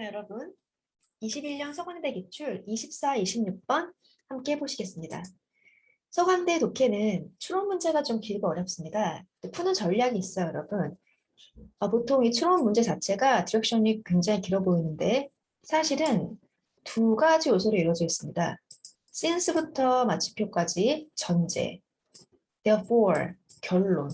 자, 여러분. 21년 서강대 기출 24, 26번 함께 해보시겠습니다. 서강대 독해는 추론 문제가 좀 길고 어렵습니다. 또 푸는 전략이 있어요, 여러분. 보통 이 추론 문제 자체가 디렉션이 굉장히 길어 보이는데 사실은 두 가지 요소로 이루어져 있습니다. since부터 마침표까지 전제, therefore, 결론.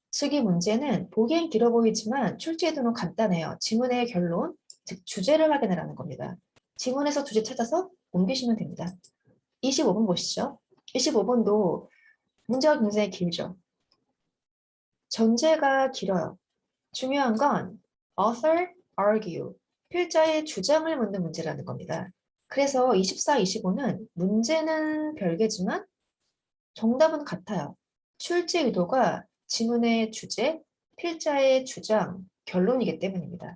즉, 이 문제는 보기엔 길어 보이지만 출제도는 간단해요. 지문의 결론, 즉 주제를 확인하라는 겁니다. 지문에서 주제 찾아서 옮기시면 됩니다. 25번 보시죠. 25번도 문제가 굉장히 길죠. 전제가 길어요. 중요한 건 author, argue, 필자의 주장을 묻는 문제라는 겁니다. 그래서 24, 25는 문제는 별개지만 정답은 같아요. 출제 의도가 지문의 주제, 필자의 주장, 결론이기 때문입니다.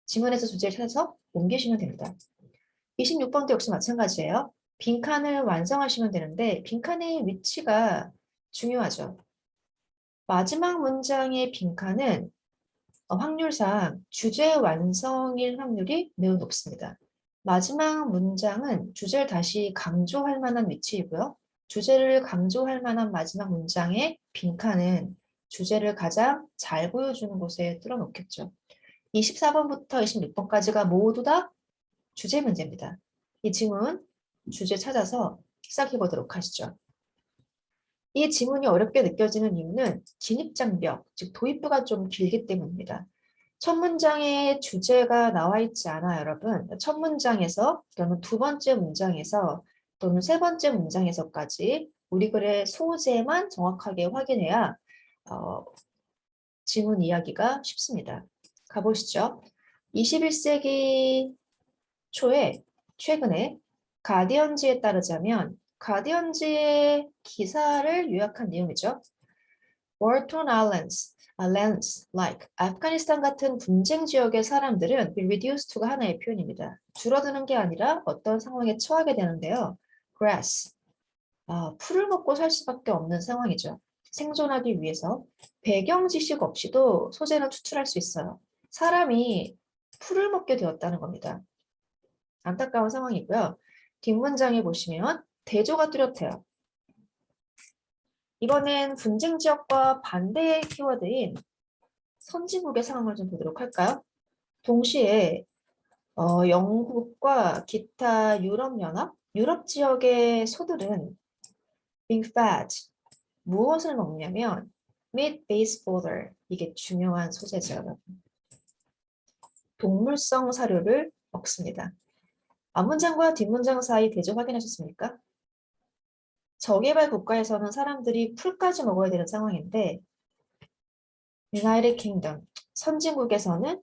지문에서 주제를 찾아서 옮기시면 됩니다. 26번도 역시 마찬가지예요. 빈칸을 완성하시면 되는데 빈칸의 위치가 중요하죠. 마지막 문장의 빈칸은 확률상 주제 완성일 확률이 매우 높습니다. 마지막 문장은 주제를 다시 강조할 만한 위치이고요. 주제를 강조할 만한 마지막 문장의 빈칸은 주제를 가장 잘 보여주는 곳에 뚫어놓겠죠. 24번부터 26번까지가 모두 다 주제 문제입니다. 이 지문 주제 찾아서 시작해 보도록 하시죠. 이 지문이 어렵게 느껴지는 이유는 진입장벽, 즉 도입부가 좀 길기 때문입니다. 첫 문장에 주제가 나와 있지 않아요, 여러분. 첫 문장에서 또는 두 번째 문장에서 또는 세 번째 문장에서까지 우리 글의 소재만 정확하게 확인해야 지문 이야기가 쉽습니다. 가보시죠. 21세기 초에 최근에 가디언지에 따르자면 가디언지의 기사를 요약한 내용이죠. War-torn lands like 아프가니스탄 같은 분쟁 지역의 사람들은 be reduced to가 하나의 표현입니다. 줄어드는 게 아니라 어떤 상황에 처하게 되는데요. grass, 풀을 먹고 살 수밖에 없는 상황이죠. 생존하기 위해서 배경 지식 없이도 소재는 추출할 수 있어요. 사람이 풀을 먹게 되었다는 겁니다. 안타까운 상황이고요. 뒷문장에 보시면 대조가 뚜렷해요. 이번엔 분쟁 지역과 반대의 키워드인 선진국의 상황을 좀 보도록 할까요? 동시에 영국과 기타 유럽연합, 유럽 지역의 소들은 being fed, 무엇을 먹냐면 meat-based fodder, 이게 중요한 소재죠, 여러분. 동물성 사료를 먹습니다. 앞문장과 뒷문장 사이 대조 확인하셨습니까? 저개발 국가에서는 사람들이 풀까지 먹어야 되는 상황인데 United Kingdom, 선진국에서는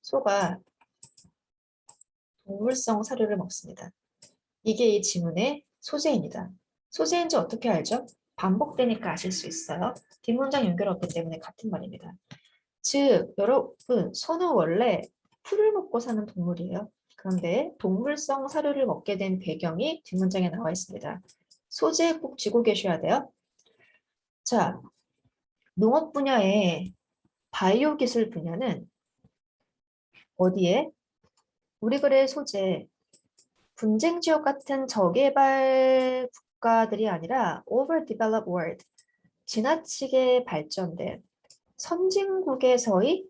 소가 동물성 사료를 먹습니다. 이게 이 지문의 소재입니다. 소재인지 어떻게 알죠? 반복되니까 아실 수 있어요. 뒷문장 연결 없기 때문에 같은 말입니다. 즉, 여러분, 소는 원래 풀을 먹고 사는 동물이에요. 그런데 동물성 사료를 먹게 된 배경이 뒷문장에 나와 있습니다. 소재 꼭 쥐고 계셔야 돼요. 자, 농업 분야의 바이오 기술 분야는 어디에? 우리 글의 소재, 분쟁 지역 같은 저개발 국가들이 아니라 overdeveloped world, 지나치게 발전된 선진국에서의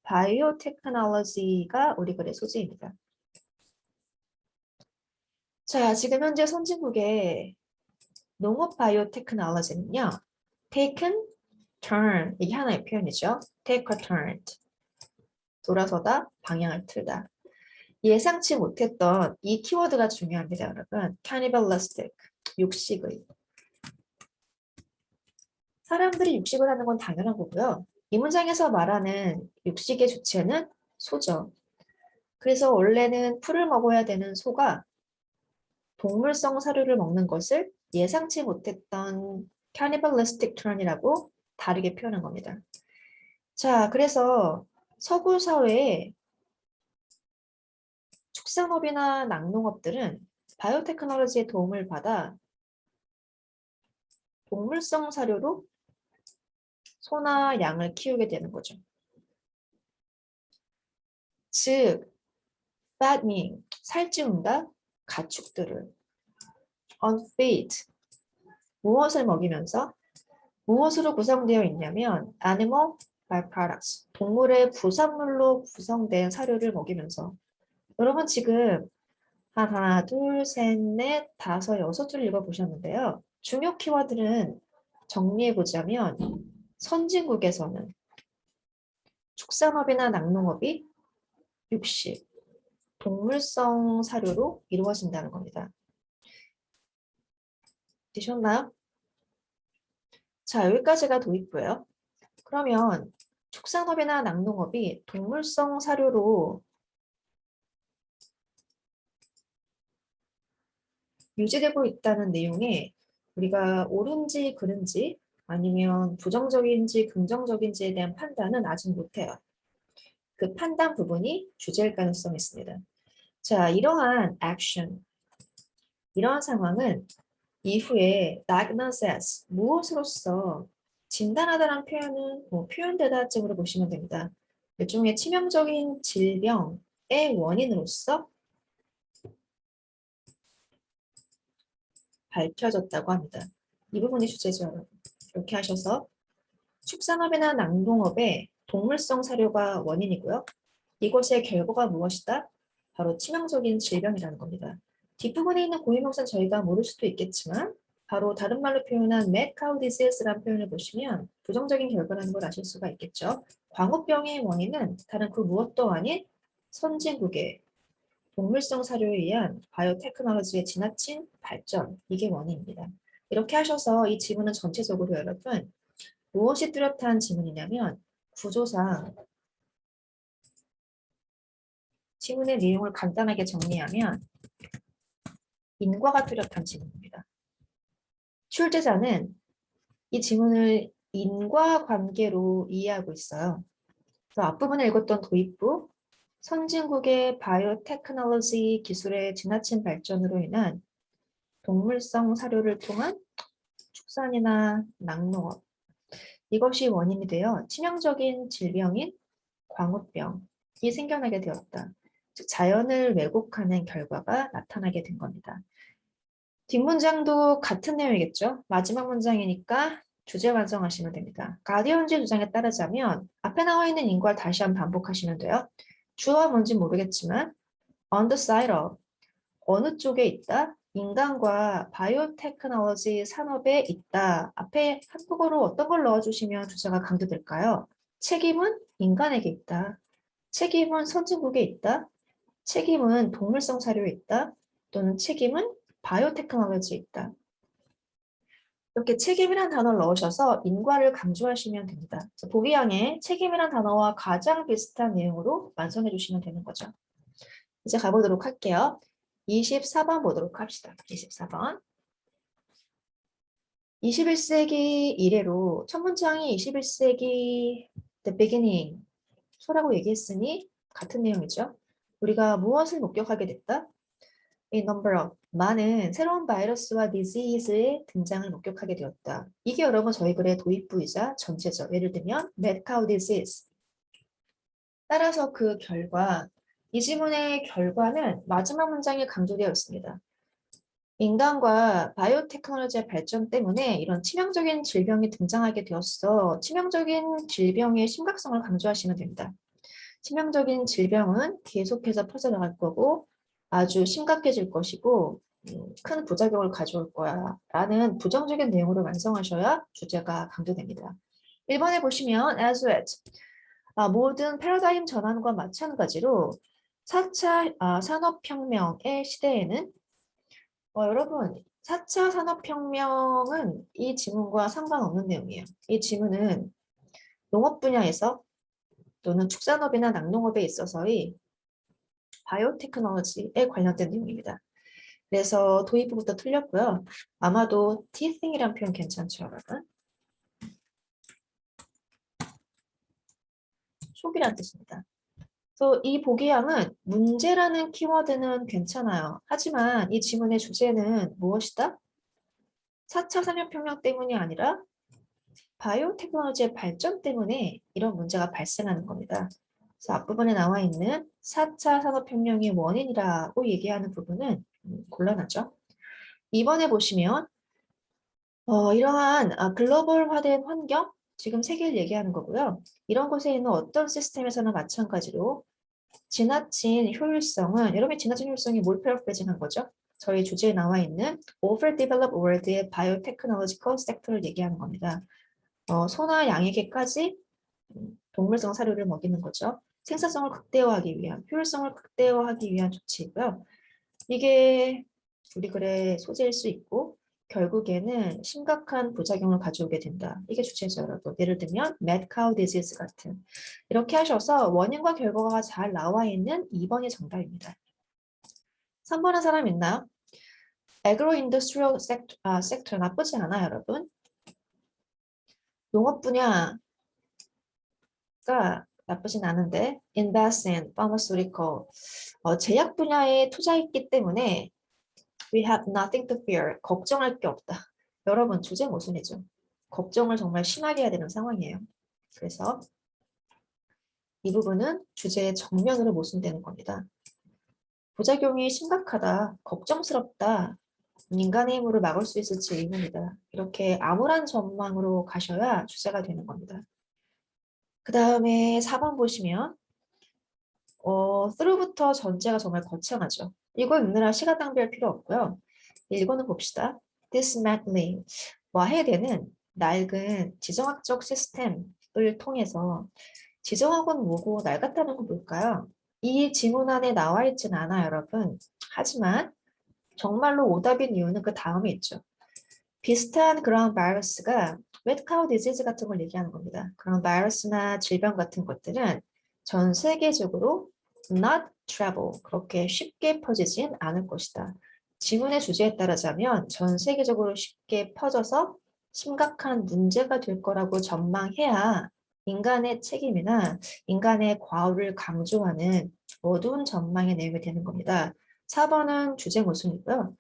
바이오 테크놀로지가 우리 글의 소재입니다. 자, 지금 현재 선진국의 농업 바이오 테크놀로지는요. taken turn, 이게 하나의 표현이죠. take a turn, 돌아서다, 방향을 틀다. 예상치 못했던 이 키워드가 중요합니다, 여러분. cannibalistic, 육식의. 사람들이 육식을 하는 건 당연한 거고요. 이 문장에서 말하는 육식의 주체는 소죠. 그래서 원래는 풀을 먹어야 되는 소가 동물성 사료를 먹는 것을 예상치 못했던 cannibalistic turn이라고 다르게 표현한 겁니다. 자, 그래서 서구 사회에 축산업이나 낙농업들은 바이오테크놀로지의 도움을 받아 동물성 사료로 소나 양을 키우게 되는 거죠. 즉, fattening, 살찌운다, 가축들을. unfeed, 무엇을 먹이면서? 무엇으로 구성되어 있냐면 animal byproducts, 동물의 부산물로 구성된 사료를 먹이면서. 여러분 지금 하나, 둘, 셋, 넷, 다섯, 여섯 줄 읽어보셨는데요. 중요 키워드는 정리해보자면 선진국에서는 축산업이나 낙농업이 육식, 동물성 사료로 이루어진다는 겁니다. 되셨나요? 자, 여기까지가 도입부예요. 그러면 축산업이나 낙농업이 동물성 사료로 유지되고 있다는 내용에 우리가 옳은지 그른지 아니면 부정적인지 긍정적인지에 대한 판단은 아직 못해요. 그 판단 부분이 주제일 가능성이 있습니다. 자, 이러한 액션, 이러한 상황은 이후에 diagnosis, 무엇으로서 진단하다라는 표현은 표현되다쯤으로 보시면 됩니다. 일종의 치명적인 질병의 원인으로서 밝혀졌다고 합니다. 이 부분이 주제죠, 여러분. 이렇게 하셔서 축산업이나 낙농업의 동물성 사료가 원인이고요. 이것의 결과가 무엇이다? 바로 치명적인 질병이라는 겁니다. 뒷부분에 있는 고유명사는 저희가 모를 수도 있겠지만 바로 다른 말로 표현한 mad cow disease라는 표현을 보시면 부정적인 결과라는 걸 아실 수가 있겠죠. 광우병의 원인은 다른 그 무엇도 아닌 선진국의 동물성 사료에 의한 바이오테크놀로지의 지나친 발전, 이게 원인입니다. 이렇게 하셔서 이 지문은 전체적으로 여러분 무엇이 뚜렷한 지문이냐면 구조상 지문의 내용을 간단하게 정리하면 인과가 뚜렷한 지문입니다. 출제자는 이 지문을 인과관계로 이해하고 있어요. 그래서 앞부분에 읽었던 도입부, 선진국의 바이오테크놀로지 기술의 지나친 발전으로 인한 동물성 사료를 통한 축산이나 낙농업, 이것이 원인이 되어 치명적인 질병인 광우병이 생겨나게 되었다. 즉 자연을 왜곡하는 결과가 나타나게 된 겁니다. 뒷문장도 같은 내용이겠죠? 마지막 문장이니까 주제 완성하시면 됩니다. 가디언즈 주장에 따르자면 앞에 나와 있는 인과를 다시 한번 반복하시면 돼요. 주어가 뭔지 모르겠지만 on the side of, 어느 쪽에 있다? 인간과 바이오테크놀로지 산업에 있다. 앞에 한국어로 어떤 걸 넣어주시면 주제가 강조될까요? 책임은 인간에게 있다. 책임은 선진국에 있다. 책임은 동물성 사료에 있다. 또는 책임은 바이오테크놀로지에 있다. 이렇게 책임이란 단어를 넣으셔서 인과를 강조하시면 됩니다. 보기양에 책임이란 단어와 가장 비슷한 내용으로 완성해 주시면 되는 거죠. 이제 가보도록 할게요. 24번 보도록 합시다. 24번. 21세기 이래로 첫 문장이 21세기 the beginning 소라고 얘기했으니 같은 내용이죠. 우리가 무엇을 목격하게 됐다? A number of, 많은 새로운 바이러스와 디지즈의 등장을 목격하게 되었다. 이게 여러분 저희 글의 도입부이자 전체죠. 예를 들면 mad cow disease. 따라서 그 결과, 이 지문의 결과는 마지막 문장에 강조되어 있습니다. 인간과 바이오테크놀로지의 발전 때문에 이런 치명적인 질병이 등장하게 되었어. 치명적인 질병의 심각성을 강조하시면 됩니다. 치명적인 질병은 계속해서 퍼져나갈 거고 아주 심각해질 것이고 큰 부작용을 가져올 거야 라는 부정적인 내용으로 완성하셔야 주제가 강조됩니다. 1번에 보시면 as with, 모든 패러다임 전환과 마찬가지로 4차 산업혁명의 시대에는 여러분 4차 산업혁명은 이 지문과 상관없는 내용이에요. 이 지문은 농업 분야에서 또는 축산업이나 낙농업에 있어서의 바이오테크놀로지에 관련된 내용입니다. 그래서 도입부부터 틀렸고요. 아마도 teething이란 표현 괜찮죠, 여러분? 속이란 뜻입니다. 그래서 이 보기양은 문제라는 키워드는 괜찮아요. 하지만 이 지문의 주제는 무엇이다? 4차 산업혁명 때문이 아니라 바이오테크놀로지의 발전 때문에 이런 문제가 발생하는 겁니다. 그래서 앞부분에 나와 있는 4차 산업혁명의 원인이라고 얘기하는 부분은 곤란하죠. 2번에 보시면 이러한 글로벌화된 환경, 지금 세계를 얘기하는 거고요. 이런 곳에 있는 어떤 시스템에서는 마찬가지로 지나친 효율성은, 여러분이 지나친 효율성이 뭘 패러프레이징한 거죠? 저희 주제에 나와 있는 overdeveloped world의 biotechnological sector를 얘기하는 겁니다. 소나 양에게까지 동물성 사료를 먹이는 거죠. 생산성을 극대화하기 위한, 효율성을 극대화하기 위한 조치이고요. 이게 우리 글의 소재일 수 있고 결국에는 심각한 부작용을 가져오게 된다. 이게 주제죠, 여러분. 예를 들면 mad cow disease 같은. 이렇게 하셔서 원인과 결과가 잘 나와 있는 2번이 정답입니다. 3번 한 사람 있나요? agro-industrial sector 나쁘지 않아요, 여러분. 농업 분야가 나쁘진 않은데 invest in pharmaceutical 제약 분야에 투자했기 때문에 we have nothing to fear. 걱정할 게 없다. 여러분 주제 모순이죠. 걱정을 정말 심하게 해야 되는 상황이에요. 그래서 이 부분은 주제의 정면으로 모순되는 겁니다. 부작용이 심각하다, 걱정스럽다, 인간의 힘으로 막을 수 있을지 의문이다. 이렇게 암울한 전망으로 가셔야 주제가 되는 겁니다. 그 다음에 4번 보시면 through부터 전제가 정말 거창하죠. 이거 읽느라 시간 낭비할 필요 없고요. 1번은 봅시다. This madly 와해되는 낡은 지정학적 시스템을 통해서 지정학은 뭐고 낡았다는 건 뭘까요? 이 지문 안에 나와 있지는 않아요, 여러분. 하지만 정말로 오답인 이유는 그 다음에 있죠. 비슷한 그런 바이러스가 mad cow disease 같은 걸 얘기하는 겁니다. 그런 바이러스나 질병 같은 것들은 전 세계적으로 not travel, 그렇게 쉽게 퍼지진 않을 것이다. 지문의 주제에 따르자면 전 세계적으로 쉽게 퍼져서 심각한 문제가 될 거라고 전망해야 인간의 책임이나 인간의 과오를 강조하는 어두운 전망의 내용이 되는 겁니다. 4번은 주제 모순이고요.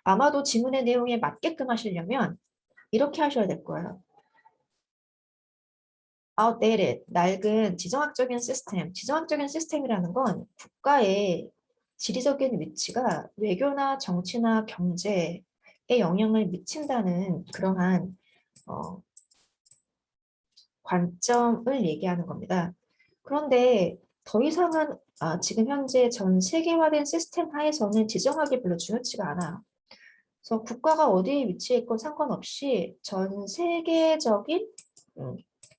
아마도 지문의 내용에 맞게끔 하시려면 이렇게 하셔야 될 거예요. outdated, 낡은 지정학적인 시스템. 지정학적인 시스템이라는 건 국가의 지리적인 위치가 외교나 정치나 경제에 영향을 미친다는 그러한 관점을 얘기하는 겁니다. 그런데 더 이상은 지금 현재 전 세계화된 시스템 하에서는 지정학이 별로 중요치가 않아요. 그래서 국가가 어디에 위치해 있건 상관없이 전 세계적인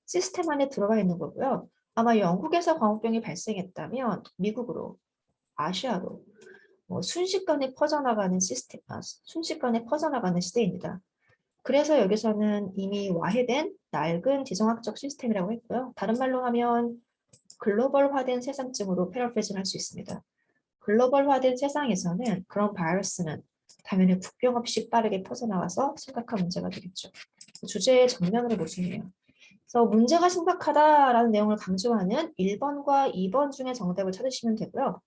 시스템 안에 들어가 있는 거고요. 아마 영국에서 광우병이 발생했다면 미국으로, 아시아로 순식간에 퍼져나가는 시스템, 순식간에 퍼져나가는 시대입니다. 그래서 여기서는 이미 와해된 낡은 지정학적 시스템이라고 했고요. 다른 말로 하면 글로벌화된 세상쯤으로 패러프레이징 할 수 있습니다. 글로벌화된 세상에서는 그런 바이러스는 당연히 국경 없이 빠르게 퍼져나와서 심각한 문제가 되겠죠. 주제의 정면으로 모순이에요. 그래서 문제가 심각하다라는 내용을 강조하는 1번과 2번 중에 정답을 찾으시면 되고요.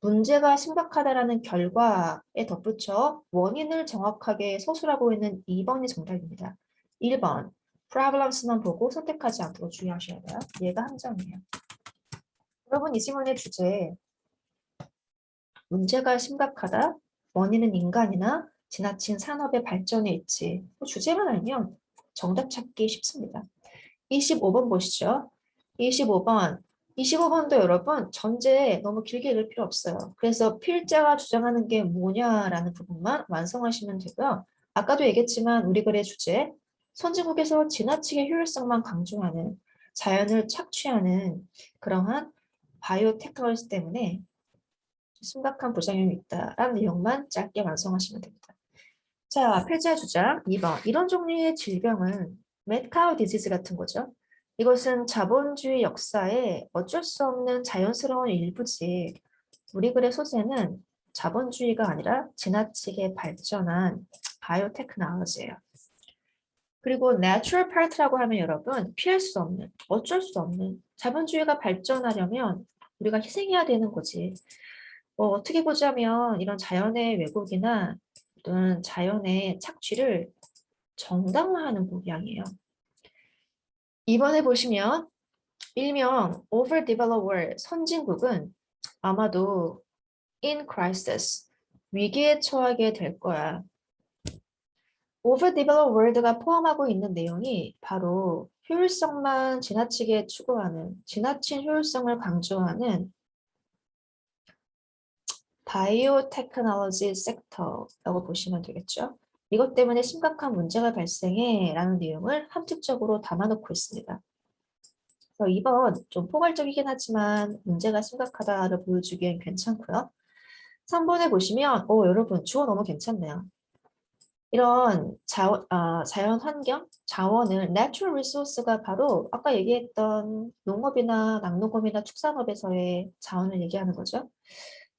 문제가 심각하다라는 결과에 덧붙여 원인을 정확하게 서술하고 있는 2번이 정답입니다. 1번, problems만 보고 선택하지 않도록 주의하셔야 돼요. 얘가 함정이에요. 여러분 이 질문의 주제, 문제가 심각하다, 원인은 인간이나 지나친 산업의 발전에 있지. 주제만 알면 정답 찾기 쉽습니다. 25번 보시죠. 25번. 25번도 여러분 전제 너무 길게 읽을 필요 없어요. 그래서 필자가 주장하는 게 뭐냐라는 부분만 완성하시면 되고요. 아까도 얘기했지만 우리 글의 주제 선진국에서 지나치게 효율성만 강조하는 자연을 착취하는 그러한 바이오 테크놀로지 때문에 심각한 부작용이 있다라는 내용만 짧게 완성하시면 됩니다. 자, 필자 주장 2번. 이런 종류의 질병은 medcow disease 같은 거죠. 이것은 자본주의 역사에 어쩔 수 없는 자연스러운 일부지. 우리 글의 소재는 자본주의가 아니라 지나치게 발전한 바이오테크놀로지예요. 그리고 natural part라고 하면 여러분 피할 수 없는, 어쩔 수 없는 자본주의가 발전하려면 우리가 희생해야 되는 거지. 어떻게 보자면 이런 자연의 왜곡이나 또는 자연의 착취를 정당화하는 모양이에요. 이번에 보시면 일명 overdeveloped world, 선진국은 아마도 in crisis, 위기에 처하게 될 거야. overdeveloped world가 포함하고 있는 내용이 바로 효율성만 지나치게 추구하는, 지나친 효율성을 강조하는 바이오테크놀로지 섹터라고 보시면 되겠죠. 이것 때문에 심각한 문제가 발생해 라는 내용을 함축적으로 담아놓고 있습니다. 그래서 2번 좀 포괄적이긴 하지만 문제가 심각하다를 보여주기엔 괜찮고요. 3번에 보시면 여러분 주어 너무 괜찮네요. 이런 자연 환경, 자원을 natural resource가 바로 아까 얘기했던 농업이나 낙농업이나 축산업에서의 자원을 얘기하는 거죠.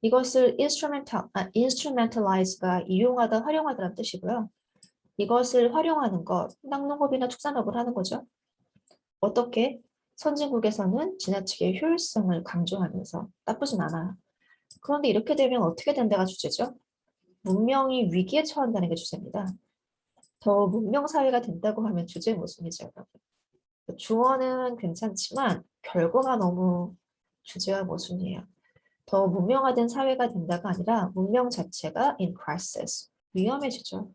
이것을 instrumentalize가 이용하다, 활용하다라는 뜻이고요. 이것을 활용하는 것, 낙농업이나 축산업을 하는 거죠. 어떻게? 선진국에서는 지나치게 효율성을 강조하면서 나쁘진 않아요. 그런데 이렇게 되면 어떻게 된다가 주제죠? 문명이 위기에 처한다는 게 주제입니다. 더 문명 사회가 된다고 하면 주제 모순이죠, 여러분. 주어는 괜찮지만 결과가 너무 주제와 모순이에요. 더 문명화된 사회가 된다가 아니라 문명 자체가 in crisis, 위험해지죠.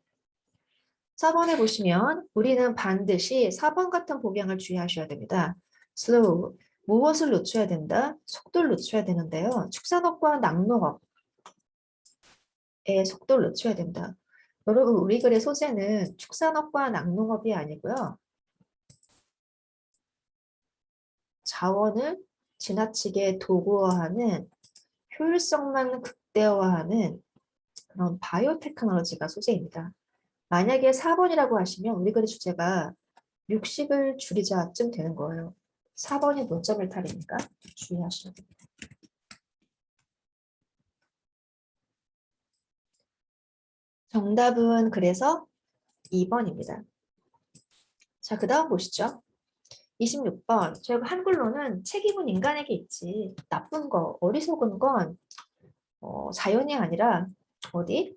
4번에 보시면 우리는 반드시 4번 같은 복양을 주의하셔야 됩니다. slow, 무엇을 늦춰야 된다? 속도를 늦춰야 되는데요. 축산업과 낙농업의 속도를 늦춰야 된다. 여러분, 우리 글의 소재는 축산업과 낙농업이 아니고요. 자원을 지나치게 도구화하는, 효율성만 극대화하는 그런 바이오테크놀로지가 소재입니다. 만약에 4번이라고 하시면 우리 글의 주제가 육식을 줄이자쯤 되는 거예요. 4번이 논점을 타리니까 주의하시면 됩니다. 정답은 그래서 2번입니다. 자, 그 다음 보시죠. 26번. 저희가 한글로는 책임은 인간에게 있지. 나쁜 거, 어리석은 건 자연이 아니라 어디?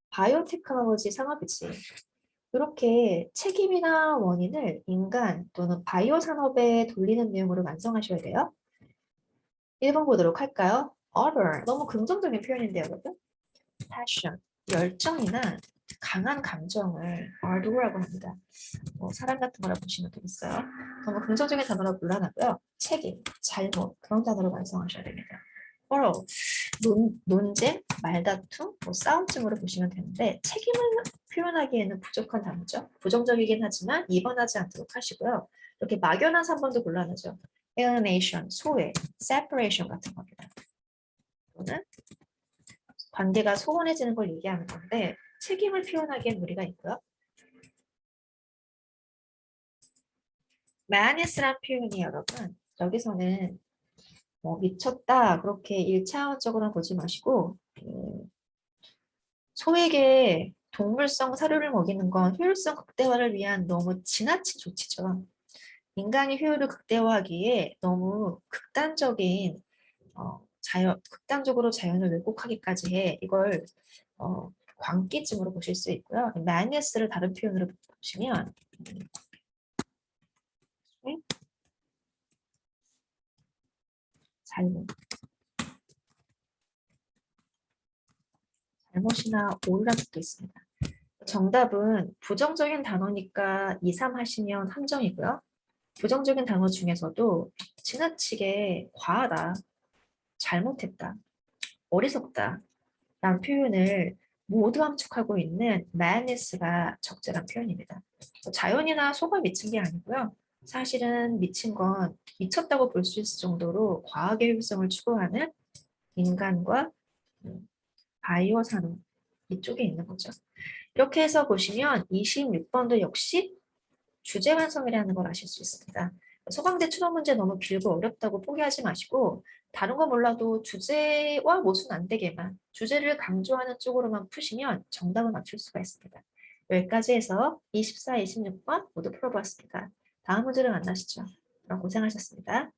바이오테크놀로지 산업이지. 이렇게 책임이나 원인을 인간 또는 바이오 산업에 돌리는 내용으로 완성하셔야 돼요. 1번 보도록 할까요? Ardor. 너무 긍정적인 표현인데요, 여러분. Passion. 열정이나 강한 감정을 ardor라고 합니다. 사람 같은 거라 보시면 되겠어요. 너무 긍정적인 단어로 곤란하고요. 책임, 잘못 그런 단어로 완성하셔야 됩니다. 논쟁, 말다툼, 싸움증으로 보시면 되는데 책임을 표현하기에는 부족한 단어죠. 부정적이긴 하지만 2번 하지 않도록 하시고요. 이렇게 막연한 3번도 곤란하죠. alienation, 소외, separation 같은 겁니다. 또는 관계가 소원해지는 걸 얘기하는 건데 책임을 표현하기엔 무리가 있고요. malice란 표현이 여러분 여기서는 미쳤다 그렇게 1차원적으로 보지 마시고 소에게 동물성 사료를 먹이는 건 효율성 극대화를 위한 너무 지나친 조치죠. 인간이 효율을 극대화하기에 너무 극단적인 극단적으로 자연을 왜곡하기까지 해. 이걸 광기증으로 보실 수 있고요. madness를 다른 표현으로 보시면 잘못이나 오류란 뜻도 있습니다. 정답은 부정적인 단어니까 2, 3 하시면 함정이고요. 부정적인 단어 중에서도 지나치게 과하다, 잘못했다, 어리석다 라는 표현을 모두 함축하고 있는 madness가 적절한 표현입니다. 자연이나 속을 미친 게 아니고요. 사실은 미친 건 미쳤다고 볼 수 있을 정도로 과학의 효율성을 추구하는 인간과 바이오 산업 이쪽에 있는 거죠. 이렇게 해서 보시면 26번도 역시 주제 완성이라는 걸 아실 수 있습니다. 소강대 추론 문제 너무 길고 어렵다고 포기하지 마시고 다른 거 몰라도 주제와 모순 안 되게만 주제를 강조하는 쪽으로만 푸시면 정답을 맞출 수가 있습니다. 여기까지 해서 24, 26번 모두 풀어보았습니다. 다음 문제를 만나시죠. 그럼 고생하셨습니다.